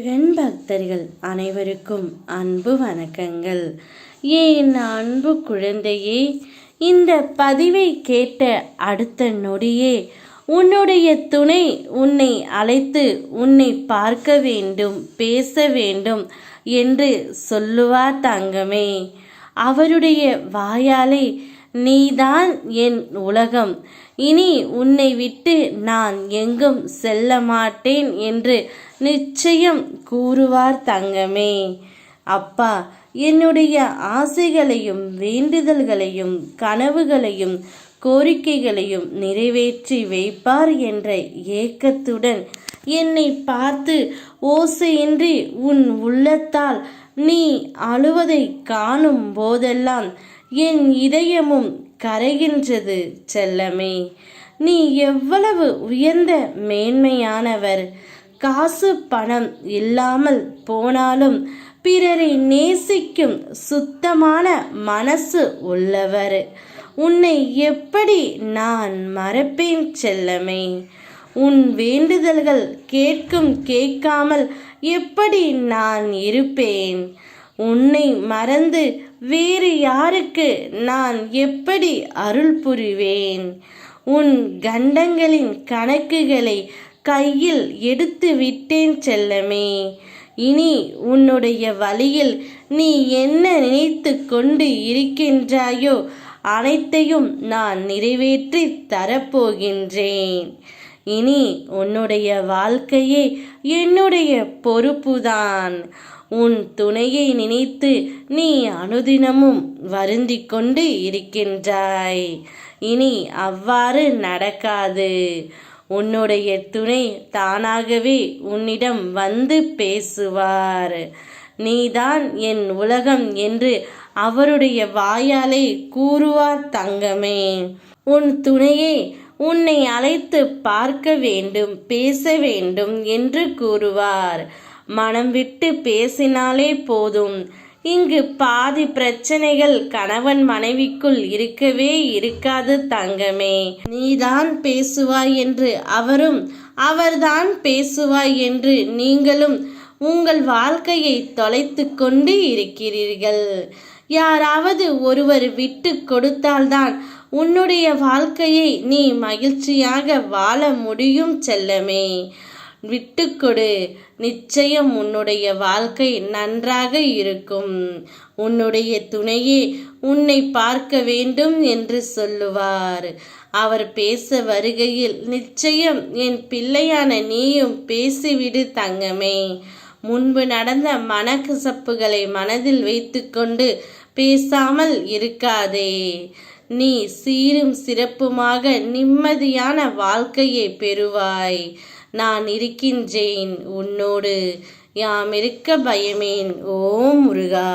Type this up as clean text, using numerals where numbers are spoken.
முருகன் பக்தர்கள் அனைவருக்கும் அன்பு வணக்கங்கள். என் அன்பு குழந்தையே, இந்த பதிவை கேட்ட அடுத்த நொடியே உன்னுடைய துணை உன்னை அழைத்து உன்னை பார்க்க வேண்டும், பேச வேண்டும் என்று சொல்லுவார் தங்கமே. அவருடைய வாயாலே நீதான் என் உலகம், இனி உன்னை விட்டு நான் எங்கும் செல்ல மாட்டேன் என்று நிச்சயம் கூறுவார் தங்கமே. அப்பா என்னுடைய ஆசைகளையும் வேண்டுதல்களையும் கனவுகளையும் கோரிக்கைகளையும் நிறைவேற்றி வைப்பார் என்ற ஏக்கத்துடன் என்னை பார்த்து ஓசையின்றி உன் உள்ளத்தால் நீ அழுவதை காணும் போதெல்லாம் என் இதயமும் கரைகின்றது செல்லமே. நீ எவ்வளவு உயர்ந்த மேன்மையானவர். காசு பணம் இல்லாமல் போனாலும் பிறரை நேசிக்கும் சுத்தமான மனசு உள்ளவர். உன்னை எப்படி நான் மறப்பேன் செல்லமே? உன் வேண்டுதல்கள் கேட்காமல் எப்படி நான் இருப்பேன்? உன்னை மறந்து வேறு யாருக்கு நான் எப்படி அருள் புரிவேன்? உன் கண்டங்களின் கணக்குகளை கையில் எடுத்து விட்டேன் செல்லமே. இனி உன்னுடைய வழியில் நீ என்ன நினைத்து கொண்டு இருக்கின்றாயோ அனைத்தையும் நான் நிறைவேற்றி தரப்போகின்றேன். இனி உன்னுடைய வாழ்க்கையே என்னுடைய பொறுப்புதான். உன் துணையை நினைத்து நீ அனுதினமும் வருந்தி கொண்டு இருக்கின்றாய். இனி அவ்வாறு நடக்காது. உன்னுடைய துணை தானாகவே உன்னிடம் வந்து பேசுவார். நீதான் என் உலகம் என்று அவருடைய வாயாலே கூறுவார் தங்கமே. உன் துணையே உன்னை அழைத்து பார்க்க வேண்டும், பேச வேண்டும் என்று கூறுவார். மனம் விட்டு பேசினாலே போதும். இங்கு பாதி பிரச்சனைகள் கணவன் மனைவிக்குள் இருக்கவே இருக்காது தங்கமே. நீதான் பேசுவாய் என்று அவரும், அவர்தான் பேசுவாய் என்று நீங்களும் உங்கள் வாழ்க்கையை தொலைத்து கொண்டு இருக்கிறீர்கள். யாராவது ஒருவர் விட்டு கொடுத்தால்தான் உன்னுடைய வாழ்க்கையை நீ மகிழ்ச்சியாக வாழ முடியும் செல்லமே. விட்டுக்கொடு, நிச்சயம் உன்னுடைய வாழ்க்கை நன்றாக இருக்கும். உன்னுடைய துணையே உன்னை பார்க்க வேண்டும் என்று சொல்லுவார். அவர் பேச வருகையில் நிச்சயம் என் பிள்ளையான நீயும் பேசிவிடு தங்கமே. முன்பு நடந்த மனக்கசப்புகளை மனதில் வைத்துக்கொண்டு பேசாமல் இருக்காதே. நீ சீரும் சிறப்புமாக நிம்மதியான வாழ்க்கையை பெறுவாய். நான் இருக்கின்றேன் உன்னோடு. யாம் இருக்க பயமேன். ஓம் முருகா.